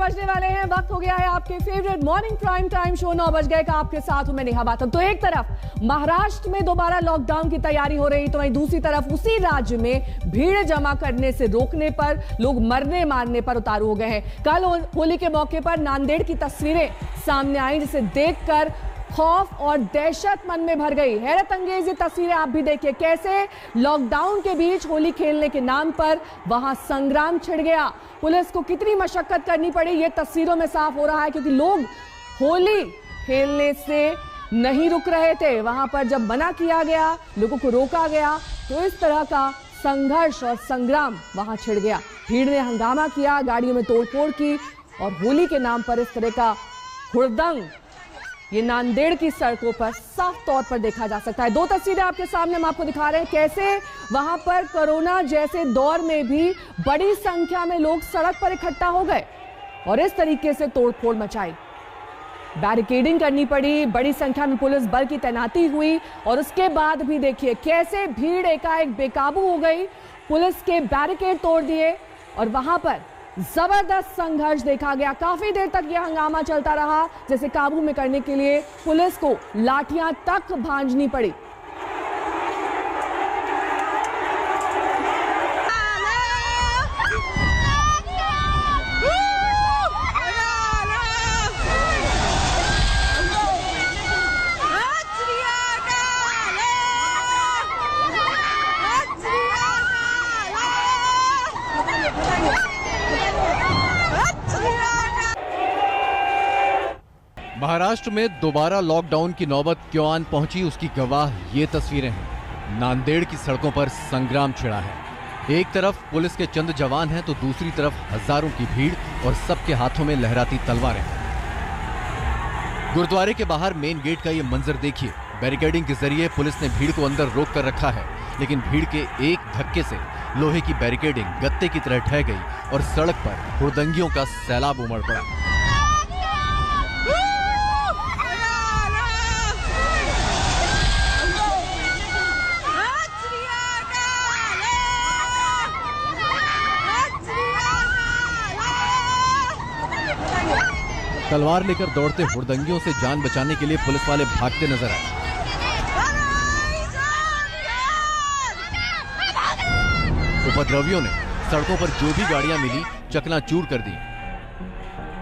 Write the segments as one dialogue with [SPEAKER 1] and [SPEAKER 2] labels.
[SPEAKER 1] बजने वाले हैं, वक्त हो गया है आपके favourite morning prime time show 9 बज गए का आपके साथ हूं मैं नेहा बातम। तो एक तरफ महाराष्ट्र में दोबारा लॉकडाउन की तैयारी हो रही, तो वहीं दूसरी तरफ उसी राज्य में भीड़ जमा करने से रोकने पर लोग मरने मारने पर उतारू हो गए हैं। कल होली के मौके पर नांदेड़ की तस्वीरें सामने आई, जिसे देखकर खौफ और दहशत मन में भर गई। हैरत अंगेज ये तस्वीरें आप भी देखिए, कैसे लॉकडाउन के बीच होली खेलने के नाम पर वहां संग्राम छिड़ गया। पुलिस को कितनी मशक्कत करनी पड़ी ये तस्वीरों में साफ हो रहा है, क्योंकि लोग होली खेलने से नहीं रुक रहे थे। वहां पर जब मना किया गया, लोगों को रोका गया, तो इस तरह का संघर्ष और संग्राम वहां छिड़ गया। भीड़ ने हंगामा किया, गाड़ियों में तोड़फोड़ की और होली के नाम पर इस तरह का हुड़दंग ये नांदेड़ की सड़कों पर साफ तौर पर देखा जा सकता है। दो तस्वीरें आपके सामने हम आपको दिखा रहे हैं, कैसे वहां पर कोरोना जैसे दौर में भी बड़ी संख्या में लोग सड़क पर इकट्ठा हो गए और इस तरीके से तोड़फोड़ मचाई, बैरिकेडिंग करनी पड़ी, बड़ी संख्या में पुलिस बल की तैनाती हुई और उसके बाद भी देखिए कैसे भीड़ एकाएक बेकाबू हो गई। पुलिस के बैरिकेड तोड़ दिए और वहां पर जबरदस्त संघर्ष देखा गया। काफी देर तक यह हंगामा चलता रहा, जैसे काबू में करने के लिए पुलिस को लाठियां तक भांजनी पड़ी।
[SPEAKER 2] महाराष्ट्र में दोबारा लॉकडाउन की नौबत क्यों आन पहुंची, उसकी गवाह ये तस्वीरें हैं। नांदेड़ की सड़कों पर संग्राम छिड़ा है। एक तरफ पुलिस के चंद जवान हैं, तो दूसरी तरफ हजारों की भीड़ और सबके हाथों में लहराती तलवारें। गुरुद्वारे के बाहर मेन गेट का ये मंजर देखिए। बैरिकेडिंग के जरिए पुलिस ने भीड़ को अंदर रोक कर रखा है, लेकिन भीड़ के एक धक्के से लोहे की बैरिकेडिंग गत्ते की तरह ढह गई और सड़क पर हुड़दंगियों का सैलाब उमड़ पड़ा। तलवार लेकर दौड़ते हुड़दंगियों से जान बचाने के लिए पुलिस वाले भागते नजर आए। उपद्रवियों ने सड़कों पर जो भी गाड़ियां मिली चकनाचूर कर दी।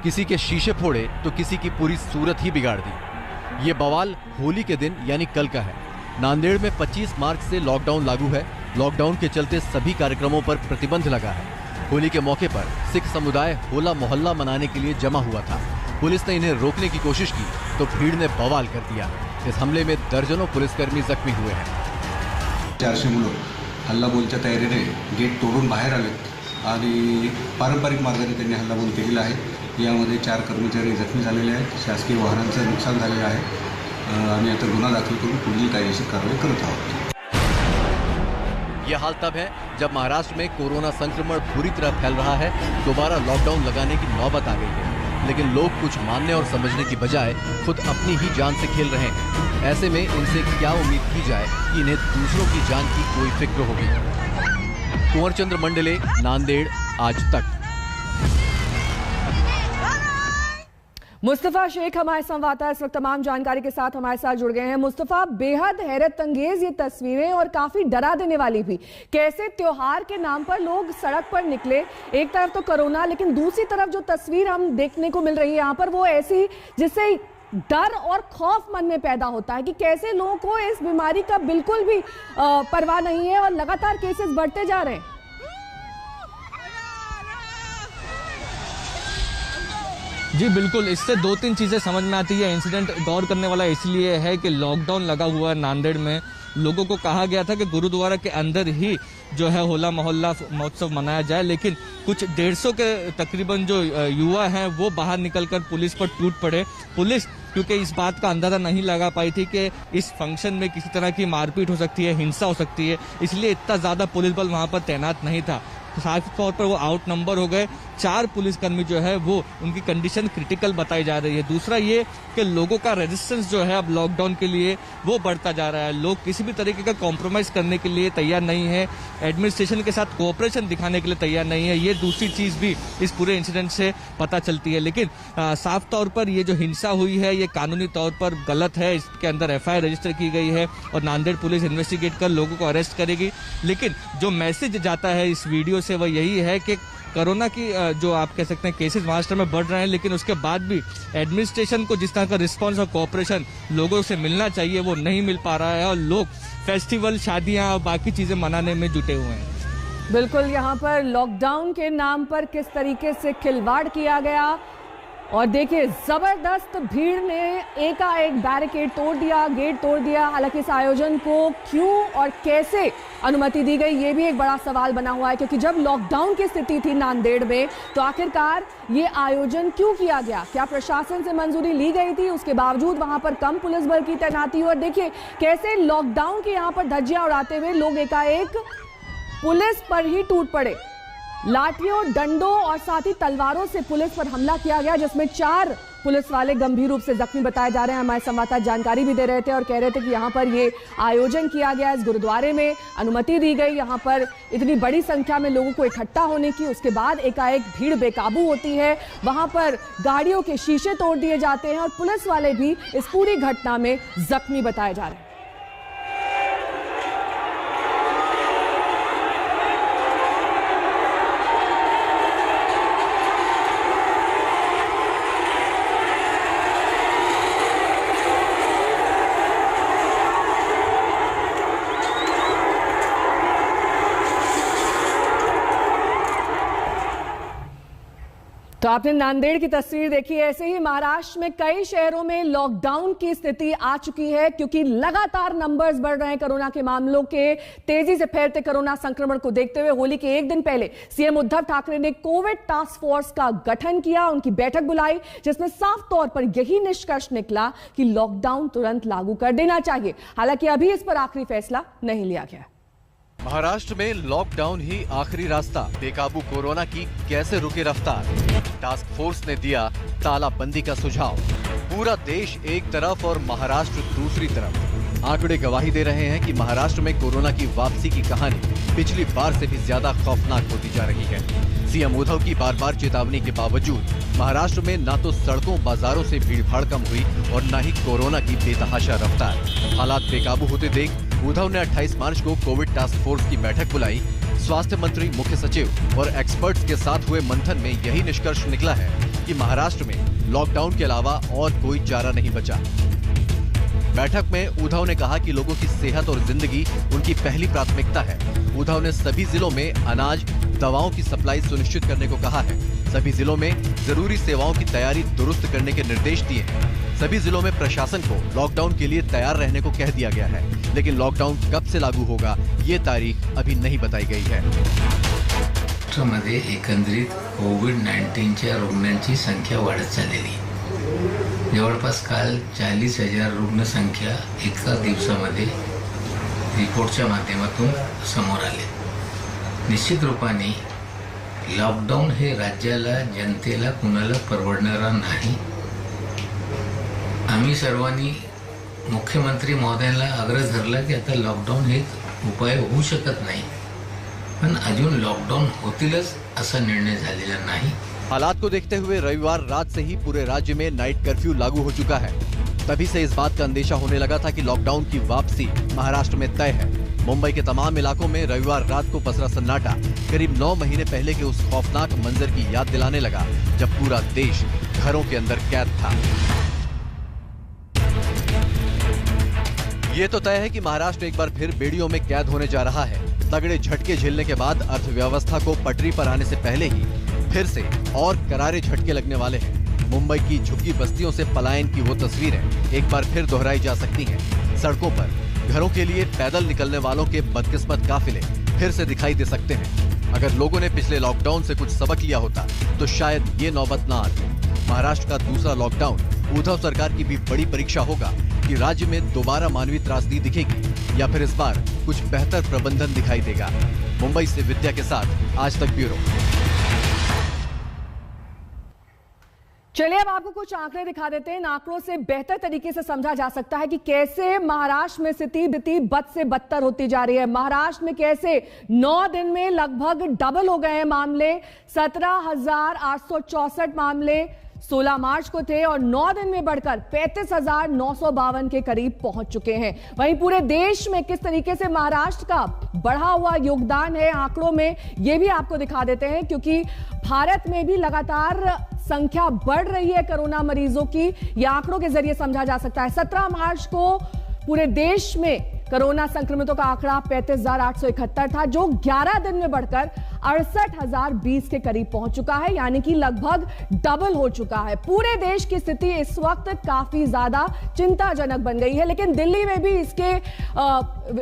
[SPEAKER 2] किसी के शीशे फोड़े तो किसी की पूरी सूरत ही बिगाड़ दी। ये बवाल होली के दिन यानी कल का है। नांदेड़ में 25 मार्च से लॉकडाउन लागू है। लॉकडाउन के चलते सभी कार्यक्रमों पर प्रतिबंध लगा है। होली के मौके पर सिख समुदाय होला मोहल्ला मनाने के लिए जमा हुआ था। पुलिस ने इन्हें रोकने की कोशिश की तो भीड़ ने बवाल कर दिया। इस हमले में दर्जनों पुलिसकर्मी जख्मी हुए हैं।
[SPEAKER 3] 400 मुलं हल्लाबोलच्या तयारीने गेट तोडून बाहेर आलेत आणि पारंपरिक मार्गाने त्यांनी हल्लाबोल केलेला आहे। यामध्ये 4 कर्मचारी जखमी झालेले आहेत। शासकीय वाहनांचं नुकसान झालेलं आहे। आम्ही आता गुन्हा दाखल करून पुढील कायदेशीर कारवाई करत आहोत।
[SPEAKER 2] यह हाल तब है जब महाराष्ट्र में कोरोना संक्रमण बुरी तरह फैल रहा है। दोबारा लॉकडाउन लगाने की नौबत आ गई है, लेकिन लोग कुछ मानने और समझने की बजाय खुद अपनी ही जान से खेल रहे हैं। ऐसे में इनसे क्या उम्मीद की जाए कि इन्हें दूसरों की जान की कोई फिक्र होगी। कुंवर चंद्र मंडले, नांदेड़, आज तक।
[SPEAKER 1] मुस्तफा शेख हमारे संवाददाता इस वक्त तमाम जानकारी के साथ हमारे साथ जुड़ गए हैं। मुस्तफा, बेहद हैरत अंगेज ये तस्वीरें और काफी डरा देने वाली भी। कैसे त्योहार के नाम पर लोग सड़क पर निकले, एक तरफ तो कोरोना, लेकिन दूसरी तरफ जो तस्वीर हम देखने को मिल रही है यहाँ पर वो ऐसी जिससे डर और खौफ मन में पैदा होता है कि कैसे लोगों को इस बीमारी का बिल्कुल भी परवाह नहीं है और लगातार केसेस बढ़ते जा रहे हैं।
[SPEAKER 4] जी बिल्कुल, इससे 2-3 चीज़ें समझ में आती है। इंसिडेंट गौर करने वाला इसलिए है कि लॉकडाउन लगा हुआ है नांदेड़ में। लोगों को कहा गया था कि गुरुद्वारा के अंदर ही जो है होला मोहल्ला महोत्सव मनाया जाए, लेकिन कुछ 150 के तकरीबन जो युवा हैं वो बाहर निकलकर पुलिस पर टूट पड़े। पुलिस क्योंकि इस बात का अंदाजा नहीं लगा पाई थी कि इस फंक्शन में किसी तरह की मारपीट हो सकती है, हिंसा हो सकती है, इसलिए इतना ज़्यादा पुलिस बल वहाँ पर तैनात नहीं था। साफ तौर पर वो आउट नंबर हो गए। 4 पुलिसकर्मी जो है वो उनकी कंडीशन क्रिटिकल बताई जा रही है। दूसरा ये कि लोगों का रेजिस्टेंस जो है अब लॉकडाउन के लिए वो बढ़ता जा रहा है। लोग किसी भी तरीके का कॉम्प्रोमाइज करने के लिए तैयार नहीं है, एडमिनिस्ट्रेशन के साथ कोऑपरेशन दिखाने के लिए तैयार नहीं है। ये दूसरी चीज भी इस पूरे इंसिडेंट से पता चलती है। लेकिन साफ तौर पर ये जो हिंसा हुई है ये कानूनी तौर पर गलत है। इसके अंदर FIR रजिस्टर की गई है और नांदेड़ पुलिस इन्वेस्टिगेट कर लोगों को अरेस्ट करेगी। लेकिन जो मैसेज जाता है इस वीडियो से वो यही है कि कोरोना की जो आप कह सकते हैं केसेस महाराष्ट्र में बढ़ रहे हैं, लेकिन उसके बाद भी एडमिनिस्ट्रेशन को जिस तरह का रिस्पांस और कोऑपरेशन लोगों से मिलना चाहिए वो नहीं मिल पा रहा है और लोग फेस्टिवल, शादियां और बाकी चीजें मनाने में जुटे हुए हैं।
[SPEAKER 1] बिल्कुल, यहाँ पर लॉकडाउन के नाम पर किस तरीके से खिलवाड़ किया गया और देखिए जबरदस्त भीड़ ने एकाएक बैरिकेड तोड़ दिया, गेट तोड़ दिया। हालांकि इस आयोजन को क्यों और कैसे अनुमति दी गई ये भी एक बड़ा सवाल बना हुआ है, क्योंकि जब लॉकडाउन की स्थिति थी नांदेड़ में तो आखिरकार ये आयोजन क्यों किया गया? क्या प्रशासन से मंजूरी ली गई थी? उसके बावजूद वहां पर कम पुलिस बल की तैनाती हुई और देखिए कैसे लॉकडाउन के यहाँ पर धज्जियां उड़ाते हुए लोग एकाएक पुलिस पर ही टूट पड़े। लाठियों, डंडों और साथ ही तलवारों से पुलिस पर हमला किया गया, जिसमें 4 पुलिस वाले गंभीर रूप से जख्मी बताए जा रहे हैं। हमारे संवाददाता जानकारी भी दे रहे थे और कह रहे थे कि यहाँ पर ये आयोजन किया गया, इस गुरुद्वारे में अनुमति दी गई, यहाँ पर इतनी बड़ी संख्या में लोगों को इकट्ठा होने की। उसके बाद एकाएक भीड़ बेकाबू होती है, वहां पर गाड़ियों के शीशे तोड़ दिए जाते हैं और पुलिस वाले भी इस पूरी घटना में जख्मी बताए जा रहे हैं। तो आपने नांदेड़ की तस्वीर देखी। ऐसे ही महाराष्ट्र में कई शहरों में लॉकडाउन की स्थिति आ चुकी है, क्योंकि लगातार नंबर्स बढ़ रहे हैं कोरोना के मामलों के। तेजी से फैलते कोरोना संक्रमण को देखते हुए होली के एक दिन पहले सीएम उद्धव ठाकरे ने कोविड टास्क फोर्स का गठन किया, उनकी बैठक बुलाई, जिसमें साफ तौर पर यही निष्कर्ष निकला कि लॉकडाउन तुरंत लागू कर देना चाहिए। हालांकि अभी इस पर आखिरी फैसला नहीं लिया गया।
[SPEAKER 2] महाराष्ट्र में लॉकडाउन ही आखिरी रास्ता, बेकाबू कोरोना की कैसे रुके रफ्तार। टास्क फोर्स ने दिया तालाबंदी का सुझाव। पूरा देश एक तरफ और महाराष्ट्र दूसरी तरफ। आंकड़े गवाही दे रहे हैं कि महाराष्ट्र में कोरोना की वापसी की कहानी पिछली बार से भी ज्यादा खौफनाक होती जा रही है। सीएम उद्धव की बार बार चेतावनी के बावजूद महाराष्ट्र में न तो सड़कों बाजारों से भीड़भाड़ कम हुई और न ही कोरोना की बेतहाशा रफ्तार। हालात बेकाबू होते देख उद्धव ने 28 मार्च को कोविड टास्क फोर्स की बैठक बुलाई। स्वास्थ्य मंत्री, मुख्य सचिव और एक्सपर्ट्स के साथ हुए मंथन में यही निष्कर्ष निकला है कि महाराष्ट्र में लॉकडाउन के अलावा और कोई चारा नहीं बचा। बैठक में उद्धव ने कहा कि लोगों की सेहत और जिंदगी उनकी पहली प्राथमिकता है। उद्धव ने सभी जिलों में अनाज, दवाओं की सप्लाई सुनिश्चित करने को कहा है। सभी जिलों में जरूरी सेवाओं की तैयारी दुरुस्त करने के निर्देश दिए हैं। सभी जिलों में प्रशासन को लॉकडाउन के लिए तैयार रहने को कह दिया गया है, लेकिन लॉकडाउन कब से लागू होगा ये तारीख अभी नहीं बताई गई है।
[SPEAKER 5] महाराष्ट्रामध्ये एकंदरीत कोविड-19च्या रुग्णांची संख्या वाढत चाललेली। जवळपास काल 40,000 रुग्णसंख्या एका दिवसामध्ये रिपोर्टच्या माध्यमातून समोर आले। निश्चित रूपाने लॉकडाऊन हे राज्याला, जनतेला, कुणाला परवडणारा नाही। आम्ही सर्वांनी मुख्यमंत्री महोदयांना आग्रह धरला की आता लॉकडाऊन हे उपाय होऊ शकत नाही, पण अजून लॉकडाऊन होतीलच असा निर्णय झालेला नाही।
[SPEAKER 2] हालात को देखते हुए रविवार रात से ही पूरे राज्य में नाइट कर्फ्यू लागू हो चुका है। तभी से इस बात का अंदेशा होने लगा था कि लॉकडाउन की वापसी महाराष्ट्र में तय है। मुंबई के तमाम इलाकों में रविवार रात को पसरा सन्नाटा करीब 9 महीने पहले के उस खौफनाक मंजर की याद दिलाने लगा जब पूरा देश घरों के अंदर कैद था। ये तो तय है कि महाराष्ट्र एक बार फिर बेड़ियों में कैद होने जा रहा है। तगड़े झटके झेलने के बाद अर्थव्यवस्था को पटरी पर आने से पहले ही फिर से और करारे झटके लगने वाले हैं। मुंबई की झुग्गी बस्तियों से पलायन की वो तस्वीरें एक बार फिर दोहराई जा सकती हैं। सड़कों पर घरों के लिए पैदल निकलने वालों के बदकिस्मत काफिले फिर से दिखाई दे सकते हैं। अगर लोगों ने पिछले लॉकडाउन से कुछ सबक लिया होता तो शायद ये नौबत ना आती। महाराष्ट्र का दूसरा लॉकडाउन उद्धव सरकार की भी बड़ी परीक्षा होगा कि राज्य में दोबारा मानवीय त्रासदी दिखेगी या फिर इस बार कुछ बेहतर प्रबंधन दिखाई देगा। मुंबई से विद्या के साथ आज तक ब्यूरो।
[SPEAKER 1] चलिए अब आपको कुछ आंकड़े दिखा देते हैं। इन आंकड़ों से बेहतर तरीके से समझा जा सकता है कि कैसे महाराष्ट्र में स्थिति बद से बदतर होती जा रही है। महाराष्ट्र में कैसे 9 दिन में लगभग डबल हो गए हैं मामले। 17,864 मामले 16 मार्च को थे और 9 दिन में बढ़कर 35,952 के करीब पहुंच चुके हैं। वहीं पूरे देश में किस तरीके से महाराष्ट्र का बढ़ा हुआ योगदान है आंकड़ों में, यह भी आपको दिखा देते हैं, क्योंकि भारत में भी लगातार संख्या बढ़ रही है कोरोना मरीजों की। यह आंकड़ों के जरिए समझा जा सकता है। 17 मार्च को पूरे देश में कोरोना संक्रमितों का आंकड़ा 35,871 था, जो 11 दिन में बढ़कर 68,020 के करीब पहुंच चुका है, यानी कि लगभग डबल हो चुका है। पूरे देश की स्थिति इस वक्त काफी ज्यादा चिंताजनक बन गई है। लेकिन दिल्ली में भी इसके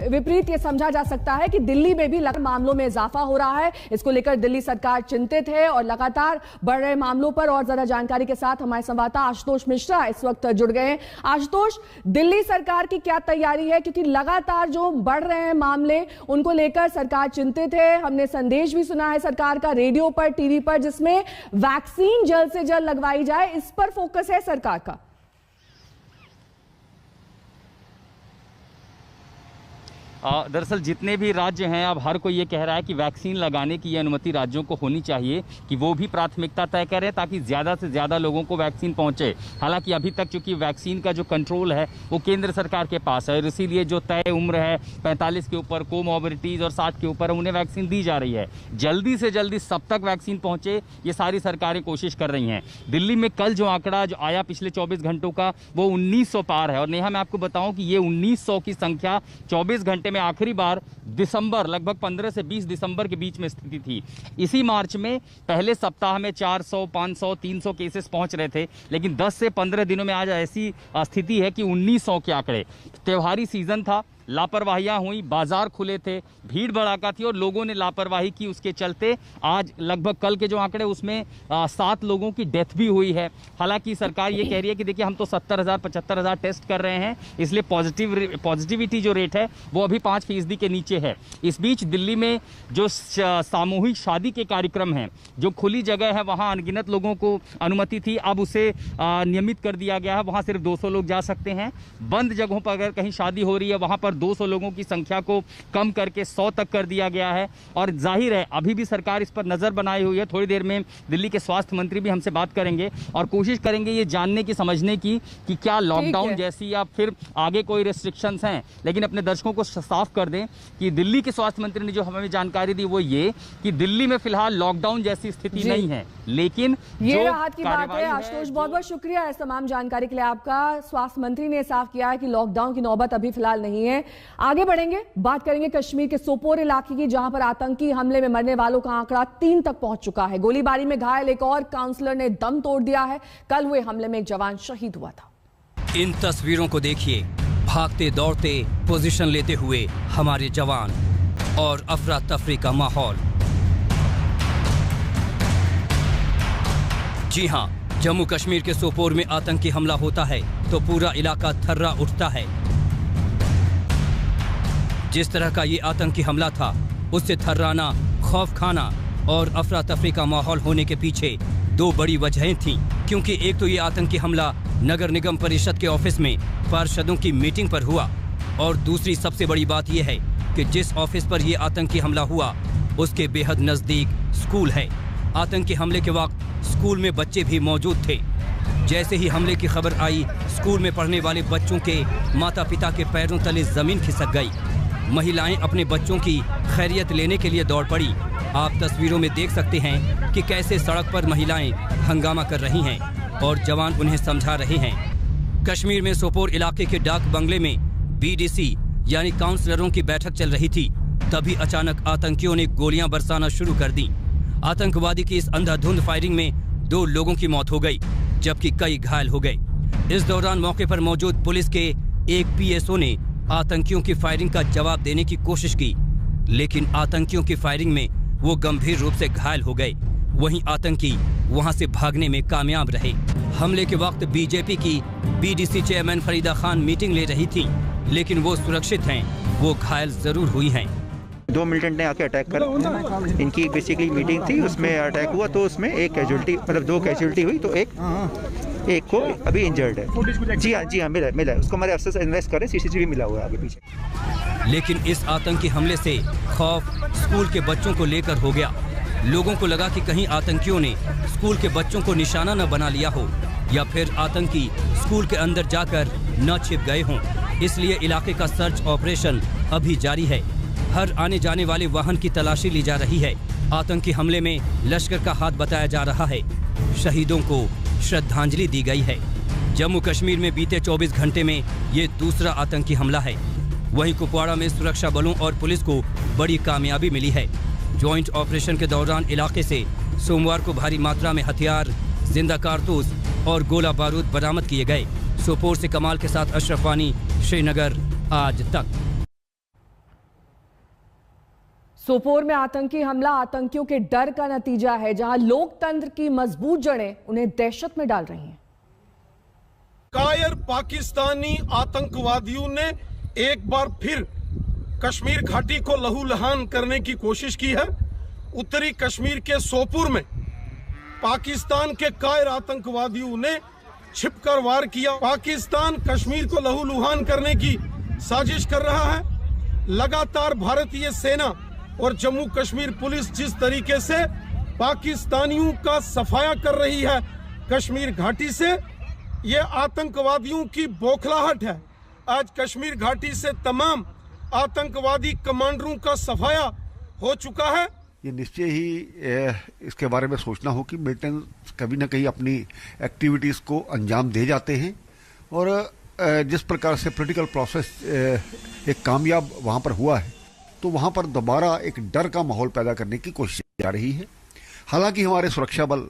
[SPEAKER 1] विपरीत ये समझा जा सकता है कि दिल्ली में भी मामलों में इजाफा हो रहा है। इसको लेकर दिल्ली सरकार चिंतित है और लगातार बढ़ रहे मामलों पर और ज्यादा जानकारी के साथ हमारे संवाददाता आशुतोष मिश्रा इस वक्त जुड़ गए हैं। आशुतोष, दिल्ली सरकार की क्या तैयारी है, क्योंकि लगातार जो बढ़ रहे हैं मामले उनको लेकर सरकार चिंतित है। हमने संदेश भी सुना है सरकार का रेडियो पर, टीवी पर, जिसमें वैक्सीन जल्द से जल्द लगवाई जाए, इस पर फोकस है सरकार का।
[SPEAKER 6] दरअसल जितने भी राज्य हैं अब हर कोई ये कह रहा है कि वैक्सीन लगाने की अनुमति राज्यों को होनी चाहिए, कि वो भी प्राथमिकता तय करें ताकि ज़्यादा से ज़्यादा लोगों को वैक्सीन पहुंचे। हालांकि अभी तक चूंकि वैक्सीन का जो कंट्रोल है वो केंद्र सरकार के पास है और इसीलिए जो तय उम्र है 45 के ऊपर, कोमॉर्बिडिटीज़ और 60 के ऊपर, उन्हें वैक्सीन दी जा रही है। जल्दी से जल्दी सब तक वैक्सीन पहुँचे ये सारी सरकारें कोशिश कर रही हैं। दिल्ली में कल जो आंकड़ा जो आया पिछले 24 घंटों का वो 1900 पार है और नेहा मैं आपको बताऊँ कि ये 1900 की संख्या 24 घंटे में आखिरी बार दिसंबर, लगभग 15 से 20 दिसंबर के बीच में स्थिति थी। इसी मार्च में पहले सप्ताह में 400, 500, 300 केसेस पहुंच रहे थे, लेकिन 10 से 15 दिनों में आज ऐसी स्थिति है कि 1900 के आंकड़े। त्योहारी सीजन था, लापरवाहियां हुई, बाजार खुले थे, भीड़ भड़ाका थी और लोगों ने लापरवाही की, उसके चलते आज लगभग कल के जो आंकड़े उसमें 7 लोगों की डेथ भी हुई है। हालांकि सरकार ये कह रही है कि देखिए हम तो 70,000 75,000 टेस्ट कर रहे हैं, इसलिए पॉजिटिविटी जो रेट है वो अभी 5% के नीचे है। इस बीच दिल्ली में जो सामूहिक शादी के कार्यक्रम हैं, जो खुली जगह है वहाँ अनगिनत लोगों को अनुमति थी, अब उसे नियमित कर दिया गया है। वहाँ सिर्फ 200 लोग जा सकते हैं। बंद जगहों पर अगर कहीं शादी हो रही है वहाँ पर 200 लोगों की संख्या को कम करके 100 तक कर दिया गया है। और जाहिर है अभी भी सरकार इस पर नजर बनाई हुई है। थोड़ी देर में दिल्ली के स्वास्थ्य मंत्री भी हमसे बात करेंगे और कोशिश करेंगे ये जानने की, समझने की कि क्या लॉकडाउन जैसी या फिर आगे कोई रिस्ट्रिक्शंस हैं। लेकिन अपने दर्शकों को साफ कर दें कि दिल्ली के स्वास्थ्य मंत्री ने जो हमें जानकारी दी वो ये कि दिल्ली में फिलहाल लॉकडाउन जैसी स्थिति नहीं है, लेकिन
[SPEAKER 1] ये राहत की बात है। आशुतोष, बहुत बहुत शुक्रिया इस तमाम जानकारी के लिए आपका। स्वास्थ्य मंत्री ने साफ किया है कि लॉकडाउन की नौबत अभी फिलहाल नहीं है। आगे बढ़ेंगे, बात करेंगे कश्मीर के सोपोर इलाके की, जहां पर आतंकी हमले में मरने वालों का आंकड़ा 3 तक पहुंच चुका है। गोलीबारी में घायल एक और काउंसलर ने दम तोड़ दिया है। कल हुए हमले में एक जवान शहीद हुआ था।
[SPEAKER 7] इन तस्वीरों को देखिए, भागते दौड़ते पोजीशन लेते हुए हमारे जवान और अफरा तफरी का माहौल। जी हां, जम्मू कश्मीर के सोपोर में आतंकी हमला होता है तो पूरा इलाका थर्रा उठता है। जिस तरह का ये आतंकी हमला था उससे थर्राना, खौफ खाना और अफरा तफरी का माहौल होने के पीछे 2 बड़ी वजहें थीं। क्योंकि एक तो ये आतंकी हमला नगर निगम परिषद के ऑफिस में पार्षदों की मीटिंग पर हुआ और दूसरी सबसे बड़ी बात यह है कि जिस ऑफिस पर यह आतंकी हमला हुआ उसके बेहद नजदीक स्कूल है। आतंकी हमले के वक्त स्कूल में बच्चे भी मौजूद थे। जैसे ही हमले की खबर आई, स्कूल में पढ़ने वाले बच्चों के माता पिता के पैरों तले जमीन खिसक गई। महिलाएं अपने बच्चों की खैरियत लेने के लिए दौड़ पड़ी। आप तस्वीरों में देख सकते हैं कि कैसे सड़क पर महिलाएं हंगामा कर रही हैं और जवान उन्हें समझा रहे हैं। कश्मीर में सोपोर इलाके के डाक बंगले में बीडीसी यानी काउंसलरों की बैठक चल रही थी। तभी अचानक आतंकियों ने गोलियां बरसाना शुरू कर दी। आतंकवादी की इस अंधाधुंध फायरिंग में 2 लोगों की मौत हो गई, जबकि कई घायल हो गए। इस दौरान मौके पर मौजूद पुलिस के एक पीएसओ ने आतंकियों की फायरिंग का जवाब देने की कोशिश की, लेकिन आतंकियों की फायरिंग में वो गंभीर रूप से घायल हो गए। वहीं आतंकी वहां से भागने में कामयाब रहे। हमले के वक्त बीजेपी की BDC chairman Farida Khan meeting ले रही थी, लेकिन वो सुरक्षित हैं, वो घायल जरूर हुई हैं।
[SPEAKER 8] 2 मिलिटेंट ने आके अटैक कर, इनकी बेसिकली मीटिंग थी, उसमें अटैक हुआ तो उसमें एक कैजुअलिटी, मतलब 2 कैजुअलिटी हुई, तो एक को अभी इंजर्ड है। जी हाँ मिला है, उसको हमारे अफसर से इन्वेस्ट करें, CCTV मिला हुआ है आगे पीछे।
[SPEAKER 7] लेकिन इस आतंकी हमले से खौफ स्कूल के बच्चों को लेकर हो गया। लोगों को लगा कि कहीं आतंकियों ने स्कूल के बच्चों को निशाना न बना लिया हो, या फिर आतंकी स्कूल के अंदर जाकर न छिप गए हों। इसलिए इलाके का सर्च ऑपरेशन अभी जारी है। हर आने जाने वाले वाहन की तलाशी ली जा रही है। आतंकी हमले में लश्कर का हाथ बताया जा रहा है। शहीदों को श्रद्धांजलि दी गई है। जम्मू कश्मीर में बीते 24 घंटे में ये दूसरा आतंकी हमला है। वहीं कुपवाड़ा में सुरक्षा बलों और पुलिस को बड़ी कामयाबी मिली है। ज्वाइंट ऑपरेशन के दौरान इलाके से सोमवार को भारी मात्रा में हथियार, जिंदा कारतूस और गोला बारूद बरामद किए गए। सोपोर से कमाल के साथ अशरफ वानी, श्रीनगर, आज तक।
[SPEAKER 1] सोपोर में आतंकी हमला आतंकियों के डर का नतीजा है, जहां लोकतंत्र की मजबूत जड़ें उन्हें दहशत में डाल रही हैं।
[SPEAKER 9] कायर पाकिस्तानी आतंकवादियों ने एक बार फिर कश्मीर घाटी को लहूलुहान करने की कोशिश की है। उत्तरी कश्मीर के सोपोर में पाकिस्तान के कायर आतंकवादियों ने छिपकर वार किया। पाकिस्तान कश्मीर को लहूलुहान करने की साजिश कर रहा है। लगातार भारतीय सेना और जम्मू कश्मीर पुलिस जिस तरीके से पाकिस्तानियों का सफाया कर रही है कश्मीर घाटी से, ये आतंकवादियों की बौखलाहट है। आज कश्मीर घाटी से तमाम आतंकवादी कमांडरों का सफाया हो चुका है।
[SPEAKER 10] ये निश्चय ही इसके बारे में सोचना हो कि मिलिटेंट्स कभी न कहीं अपनी एक्टिविटीज को अंजाम दे जाते हैं, और जिस प्रकार से पॉलिटिकल प्रोसेस एक कामयाब वहां पर हुआ है, तो वहां पर दोबारा एक डर का माहौल पैदा करने की कोशिश की जा रही है। हालांकि हमारे सुरक्षा बल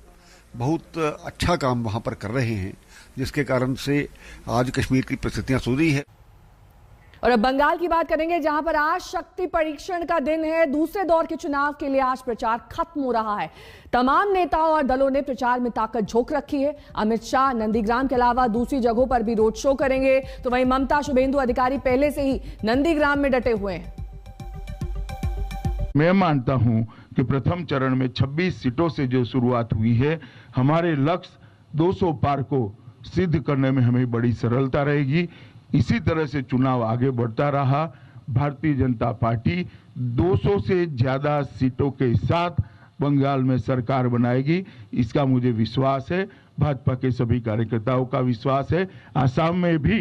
[SPEAKER 10] बहुत अच्छा काम वहां पर कर रहे हैं, जिसके कारण से आज कश्मीर की परिस्थितियां सुधरी है।
[SPEAKER 1] और अब बंगाल की बात करेंगे, जहां पर आज शक्ति परीक्षण का दिन है। दूसरे दौर के चुनाव के लिए आज प्रचार खत्म हो रहा है। तमाम नेताओं और दलों ने प्रचार में ताकत झोंक रखी है। अमित शाह नंदीग्राम के अलावा दूसरी जगहों पर भी रोड शो करेंगे, तो वहीं ममता, शुभेंदु अधिकारी पहले से ही नंदीग्राम में डटे हुए हैं।
[SPEAKER 11] मैं मानता हूं कि प्रथम चरण में 26 सीटों से जो शुरुआत हुई है, हमारे लक्ष्य 200 पार को सिद्ध करने में हमें बड़ी सरलता रहेगी। इसी तरह से चुनाव आगे बढ़ता रहा, भारतीय जनता पार्टी 200 से ज्यादा सीटों के साथ बंगाल में सरकार बनाएगी, इसका मुझे विश्वास है। भाजपा के सभी कार्यकर्ताओं का विश्वास है। आसाम में भी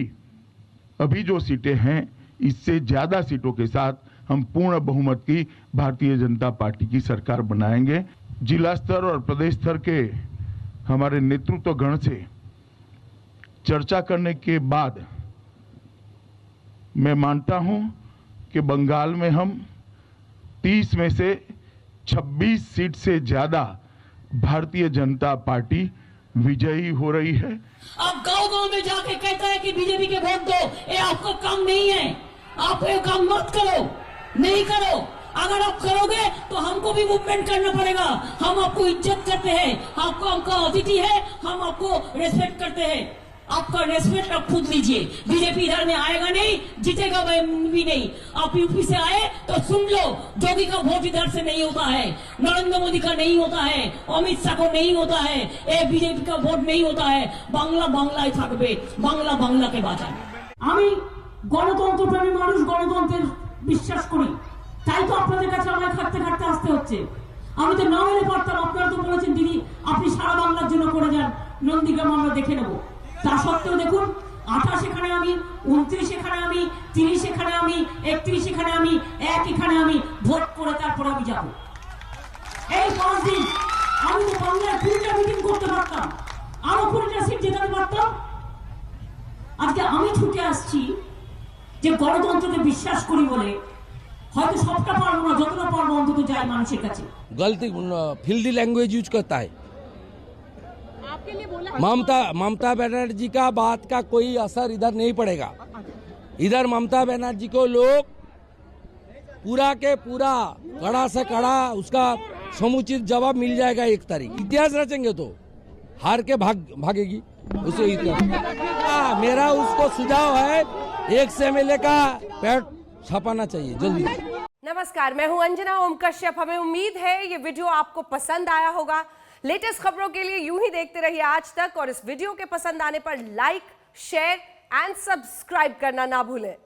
[SPEAKER 11] अभी जो सीटें हैं, इससे ज्यादा सीटों के साथ हम पूर्ण बहुमत की भारतीय जनता पार्टी की सरकार बनाएंगे। जिला स्तर और प्रदेश स्तर के हमारे नेतृत्व गण से चर्चा करने के बाद मैं मानता हूं कि बंगाल में हम 30 में से 26 सीट से ज्यादा भारतीय जनता पार्टी विजयी हो रही है।
[SPEAKER 12] अब गांव-गांव में जाके कहता है कि बीजेपी के वोट दो, ये आपका काम नहीं है, आप ये काम मत करो, नहीं करो। अगर आप करोगे तो हमको भी मूवमेंट करना पड़ेगा। हम आपको इज्जत करते हैं, आपको आपका अतिथि है, हम आपको रेस्पेक्ट करते हैं। आपका रेस्पेक्ट आप खुद लीजिए। बीजेपी इधर में आएगा नहीं, जीतेगा भी नहीं। आप यूपी से आए तो सुन लो, जोगी का वोट इधर से नहीं होता है, नरेंद्र मोदी का नहीं होता है, अमित शाह को नहीं होता है, ये बीजेपी का वोट नहीं होता है। बांग्ला बांग्लाয় থাকবে, বাংলা বাংলাকে বাঁচাবে। আমি গণতন্ত্রপ্রেমী মানুষ, গণতন্ত্রের বিশ্বাস করি, তাই তো আপনাদের কাছে আমায় খাটতে খাটতে আসতে হচ্ছে। আমি তো না হলে পারতাম, আপনারা তো বলেছেন দিদি আপনি সারা বাংলার জন্য করে যান, নন্দীগ্রাম আমরা দেখে নেব। তা সত্ত্বেও দেখুন 28 এখানে আমি, 29 এখানে আমি, 30 এখানে আমি, 31 এখানে আমি, 1 এখানে আমি ভোট করে তারপর আমি যাব। এই 5 দিন আমি তো বাংলায় 20টা মিটিং করতে পারতাম, আরো 20টা সিট জেতাতে পারতাম। আজকে আমি ছুটে আসছি যে গণতন্ত্রকে বিশ্বাস করি বলে, হয়তো সবটা পারবো না, যতটা পারবো অন্তত যাই মানুষের কাছে।
[SPEAKER 13] गलती फिल्दी लैंग्वेज यूज करता है। ममता बनर्जी का बात का कोई असर इधर नहीं पड़ेगा। इधर ममता बनर्जी को लोग पूरा के पूरा कड़ा से कड़ा उसका समुचित जवाब मिल जाएगा। एक तारीख इतिहास रचेंगे तो हार के भागेगी उसे। मेरा उसको सुझाव है, 1 से MLA का पैड छापाना चाहिए जल्दी।
[SPEAKER 14] नमस्कार, मैं हूं अंजना ओम कश्यप। हमें उम्मीद है ये वीडियो आपको पसंद आया होगा। लेटेस्ट खबरों के लिए यूं ही देखते रहिए आज तक, और इस वीडियो के पसंद आने पर लाइक, शेयर एंड सब्सक्राइब करना ना भूलें।